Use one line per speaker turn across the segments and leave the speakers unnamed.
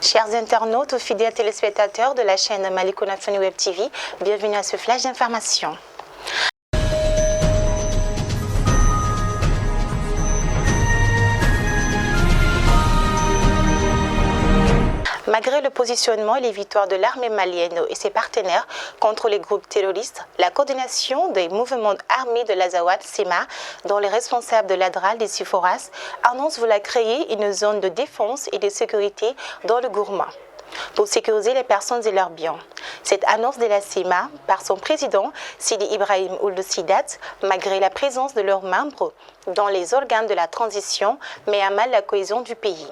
Chers internautes ou fidèles téléspectateurs de la chaîne Malikounda Info Web TV, bienvenue à ce flash d'information. Malgré le positionnement et les victoires de l'armée malienne et ses partenaires contre les groupes terroristes, la coordination des mouvements armés de l'Azawad, SEMA, dont les responsables de l'Adral des Siforas, annonce vouloir créer une zone de défense et de sécurité dans le Gourma pour sécuriser les personnes et leurs biens. Cette annonce de la SEMA, par son président Sidi Ibrahim Ould Sidat, malgré la présence de leurs membres dans les organes de la transition, met à mal la cohésion du pays.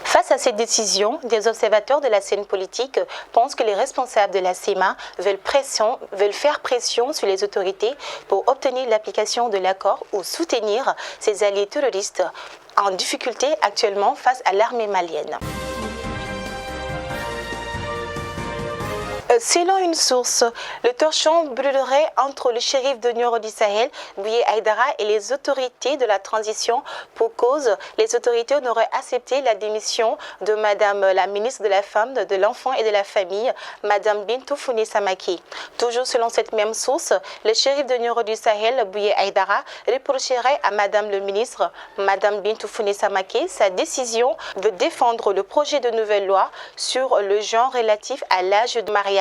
Face à cette décision, des observateurs de la scène politique pensent que les responsables de la SEMA veulent faire pression sur les autorités pour obtenir l'application de l'accord ou soutenir ces alliés terroristes en difficulté actuellement face à l'armée malienne. Selon une source, le torchon brûlerait entre le shérif de Nioro du Sahel, Bouye Aïdara, et les autorités de la transition pour cause. Les autorités n'auraient accepté la démission de Madame la ministre de la Femme, de l'Enfant et de la Famille, Madame Bintou Founi Samaki. Toujours selon cette même source, le shérif de Nioro du Sahel, Bouye Aïdara, reprocherait à Madame le ministre, Madame Bintou Founi Samaki, sa décision de défendre le projet de nouvelle loi sur le genre relatif à l'âge de mariage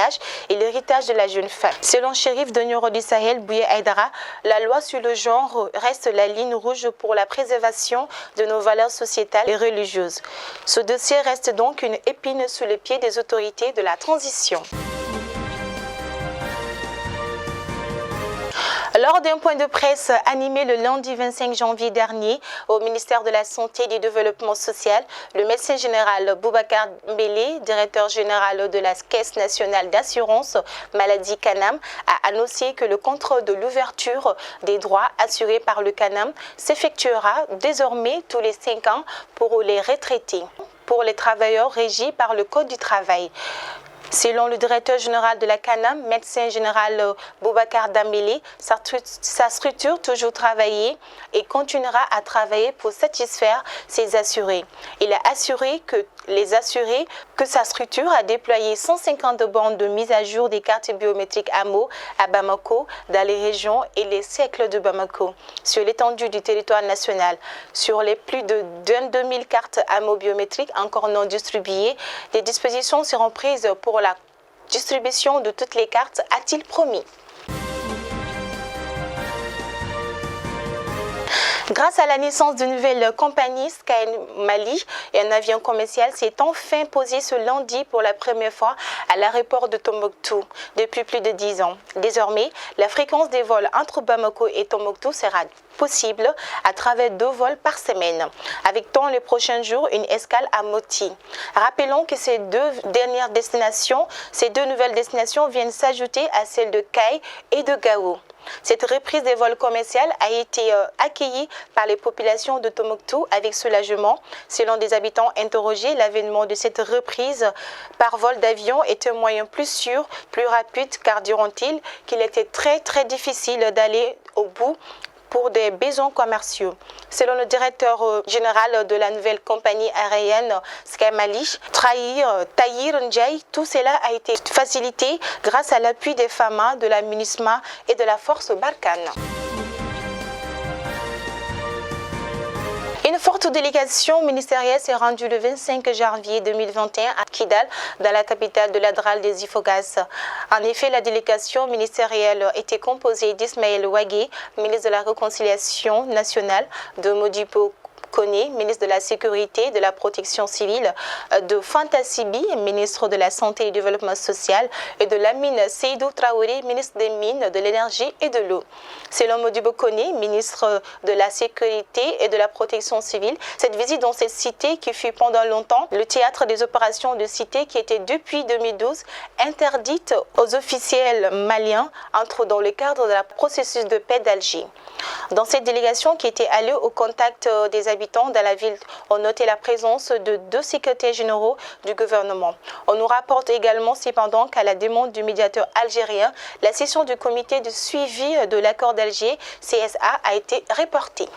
et l'héritage de la jeune femme. Selon shérif de Nioro du Sahel, Bouye Aïdara, la loi sur le genre reste la ligne rouge pour la préservation de nos valeurs sociétales et religieuses. Ce dossier reste donc une épine sous le pied des autorités de la transition. Lors d'un point de presse animé le lundi 25 janvier dernier au ministère de la Santé et du Développement social, le médecin général Boubacar Mbélé, directeur général de la Caisse nationale d'assurance maladie CANAM, a annoncé que le contrôle de l'ouverture des droits assurés par le CANAM s'effectuera désormais tous les 5 ans pour les retraités, pour les travailleurs régis par le Code du travail. Selon le directeur général de la CANAM, médecin général Boubacar Dambélé, sa structure toujours travaillé et continuera à travailler pour satisfaire ses assurés. Il a assuré que sa structure a déployé 150 bornes de mise à jour des cartes biométriques AMO à Bamako, dans les régions et les cercles de Bamako, sur l'étendue du territoire national. Sur les plus de 22 000 cartes AMO biométriques encore non distribuées, des dispositions seront prises pour la distribution de toutes les cartes, a-t-il promis. Grâce à la naissance de nouvelles compagnies, Sky Mali et un avion commercial s'est enfin posé ce lundi pour la première fois à l'aéroport de Tombouctou depuis plus de 10 ans. Désormais, la fréquence des vols entre Bamako et Tombouctou sera possible à travers 2 vols par semaine, avec dans les prochains jours une escale à Moti. Rappelons que ces deux nouvelles destinations viennent s'ajouter à celles de Kay et de Gao. Cette reprise des vols commerciaux a été accueillie par les populations de Tombouctou avec soulagement. Selon des habitants interrogés, l'avènement de cette reprise par vol d'avion est un moyen plus sûr, plus rapide, car diront-ils qu'il était très difficile d'aller au bout pour des besoins commerciaux. Selon le directeur général de la nouvelle compagnie aérienne Sky Mali, Tahir Ndiaye, tout cela a été facilité grâce à l'appui des FAMA, de la MINUSMA et de la force Barkhane. Une forte délégation ministérielle s'est rendue le 25 janvier 2021 à Kidal, dans la capitale de l'Adral des Ifogas. En effet, la délégation ministérielle était composée d'Ismaël Ouagé, ministre de la Réconciliation nationale, de Modibo Koné, ministre de la Sécurité et de la Protection civile, de Fanta Sibi, ministre de la Santé et du Développement social, et de Lamine Seydou Traoré, ministre des Mines, de l'Énergie et de l'Eau. Selon Modibo Koné, ministre de la Sécurité et de la Protection civile, cette visite dans cette cité qui fut pendant longtemps le théâtre des opérations de cité qui était depuis 2012 interdite aux officiels maliens entre dans le cadre de la processus de paix d'Alger. Dans cette délégation qui était allée au contact des habitants de la ville, on notait la présence de 2 secrétaires généraux du gouvernement. On nous rapporte également cependant qu'à la demande du médiateur algérien, la session du comité de suivi de l'accord d'Alger, CSA, a été reportée.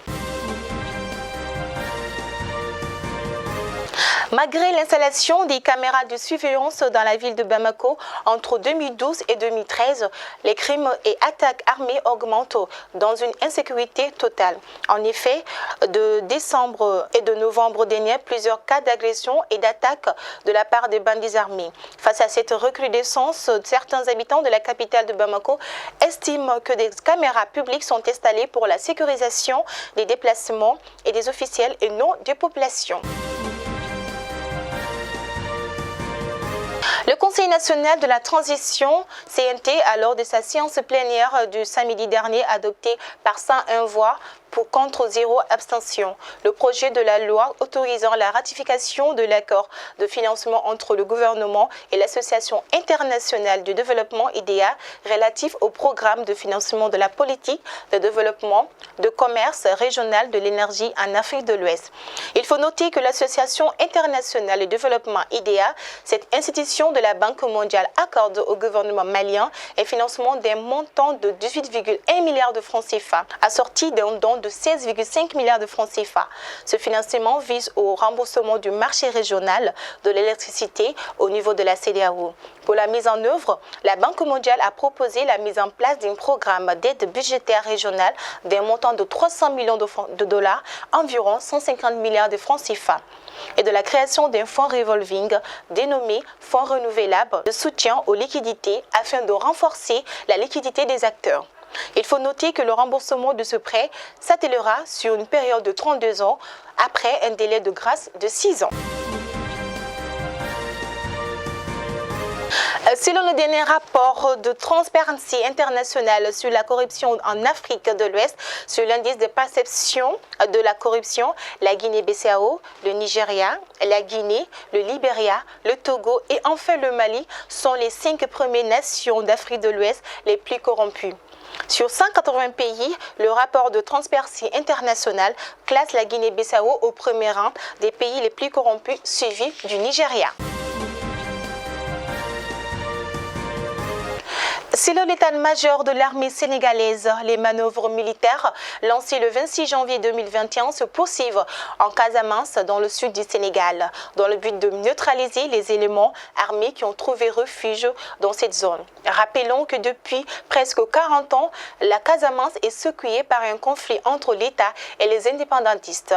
Malgré l'installation des caméras de surveillance dans la ville de Bamako entre 2012 et 2013, les crimes et attaques armées augmentent dans une insécurité totale. En effet, de décembre et de novembre dernier, plusieurs cas d'agression et d'attaques de la part des bandits armés. Face à cette recrudescence, certains habitants de la capitale de Bamako estiment que des caméras publiques sont installées pour la sécurisation des déplacements et des officiels et non des populations. Le Conseil national de la transition, CNT, lors de sa séance plénière du samedi dernier, adopté par 101 voix contre 0 abstention, le projet de la loi autorisant la ratification de l'accord de financement entre le gouvernement et l'Association internationale du développement IDEA relatif au programme de financement de la politique de développement de commerce régional de l'énergie en Afrique de l'Ouest. Il faut noter que l'Association internationale du développement IDEA, cette institution de la Banque mondiale, accorde au gouvernement malien un financement d'un montant de 18,1 milliards de francs CFA, assorti d'un don de 16,5 milliards de francs CFA. Ce financement vise au remboursement du marché régional de l'électricité au niveau de la CEDEAO. Pour la mise en œuvre, la Banque mondiale a proposé la mise en place d'un programme d'aide budgétaire régionale d'un montant de 300 millions de dollars, environ 150 milliards de francs CFA, et de la création d'un fonds revolving dénommé Fonds renouvelable de soutien aux liquidités afin de renforcer la liquidité des acteurs. Il faut noter que le remboursement de ce prêt s'étalera sur une période de 32 ans après un délai de grâce de 6 ans. Selon le dernier rapport de Transparency International sur la corruption en Afrique de l'Ouest, sur l'indice de perception de la corruption, la Guinée-Bissau, le Nigeria, la Guinée, le Libéria, le Togo et enfin le Mali sont les 5 premières nations d'Afrique de l'Ouest les plus corrompues. Sur 180 pays, le rapport de Transparency International classe la Guinée-Bissau au premier rang des pays les plus corrompus, suivi du Nigeria. Selon l'état-major de l'armée sénégalaise, les manœuvres militaires lancées le 26 janvier 2021 se poursuivent en Casamance, dans le sud du Sénégal, dans le but de neutraliser les éléments armés qui ont trouvé refuge dans cette zone. Rappelons que depuis presque 40 ans, la Casamance est secouée par un conflit entre l'État et les indépendantistes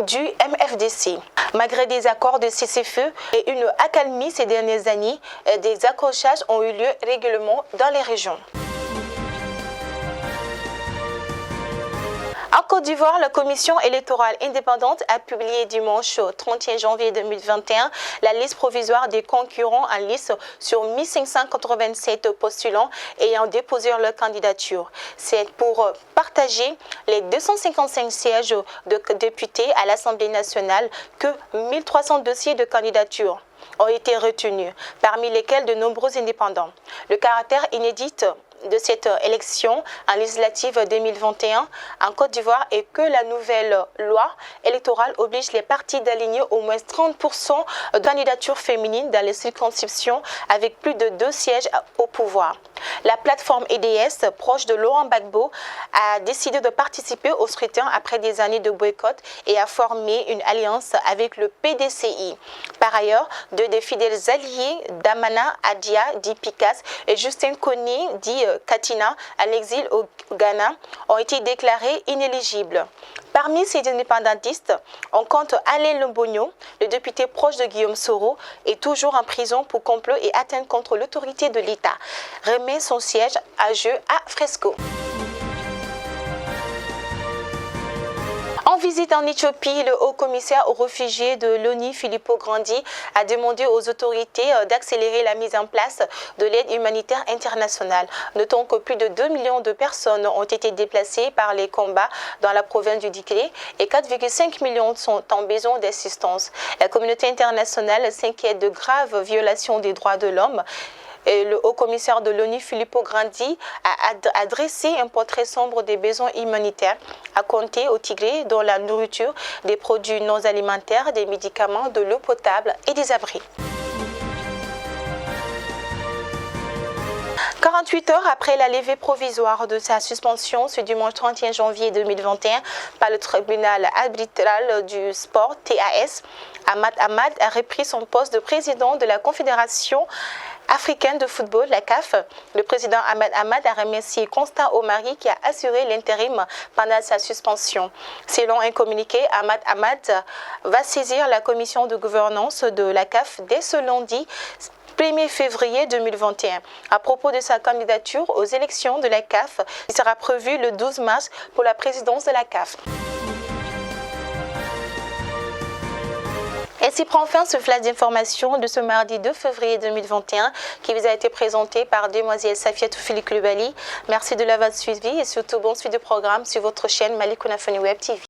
du MFDC. Malgré des accords de cessez-le-feu et une accalmie ces dernières années, des accrochages ont eu lieu régulièrement dans les régions. En Côte d'Ivoire, la commission électorale indépendante a publié dimanche 31 janvier 2021 la liste provisoire des concurrents en lice sur 1587 postulants ayant déposé leur candidature. C'est pour partager les 255 sièges de députés à l'Assemblée nationale que 1300 dossiers de candidature ont été retenus, parmi lesquels de nombreux indépendants. Le caractère inédit de cette élection en législative 2021 en Côte d'Ivoire est que la nouvelle loi électorale oblige les partis d'aligner au moins 30% de candidatures féminines dans les circonscriptions avec plus de 2 sièges au pouvoir. La plateforme EDS, proche de Laurent Gbagbo, a décidé de participer au scrutin après des années de boycott et a formé une alliance avec le PDCI. Par ailleurs, 2 des fidèles alliés, Damana Adia, dit Picas, et Justin Kony, dit Katina, à l'exil au Ghana, ont été déclarés inéligibles. Parmi ces indépendantistes, on compte Alain Lombogno, le député proche de Guillaume Soro, est toujours en prison pour complot et atteinte contre l'autorité de l'État. Remet son siège à jeu à Fresco. En visite en Éthiopie, le haut-commissaire aux réfugiés de l'ONU, Filippo Grandi, a demandé aux autorités d'accélérer la mise en place de l'aide humanitaire internationale. Notons que plus de 2 millions de personnes ont été déplacées par les combats dans la province du Dikré et 4,5 millions sont en besoin d'assistance. La communauté internationale s'inquiète de graves violations des droits de l'homme. Et le haut-commissaire de l'ONU, Filippo Grandi, a dressé un portrait sombre des besoins humanitaires à compter au Tigré, dont la nourriture, des produits non alimentaires, des médicaments, de l'eau potable et des abris. 48 heures après la levée provisoire de sa suspension ce dimanche 31 janvier 2021 par le tribunal arbitral du sport TAS, Ahmad Ahmad a repris son poste de président de la Confédération africaine de football, la CAF. Le président Ahmad Ahmad a remercié Constant Omari qui a assuré l'intérim pendant sa suspension. Selon un communiqué, Ahmad Ahmad va saisir la commission de gouvernance de la CAF dès ce lundi 1er février 2021 à propos de sa candidature aux élections de la CAF qui sera prévue le 12 mars pour la présidence de la CAF. Ainsi prend fin ce flash d'information de ce mardi 2 février 2021 qui vous a été présenté par Demoiselle Safiatou Fili Coulibaly. Merci de l'avoir suivi et surtout bon suivi de programme sur votre chaîne Malikounda Funny Web TV.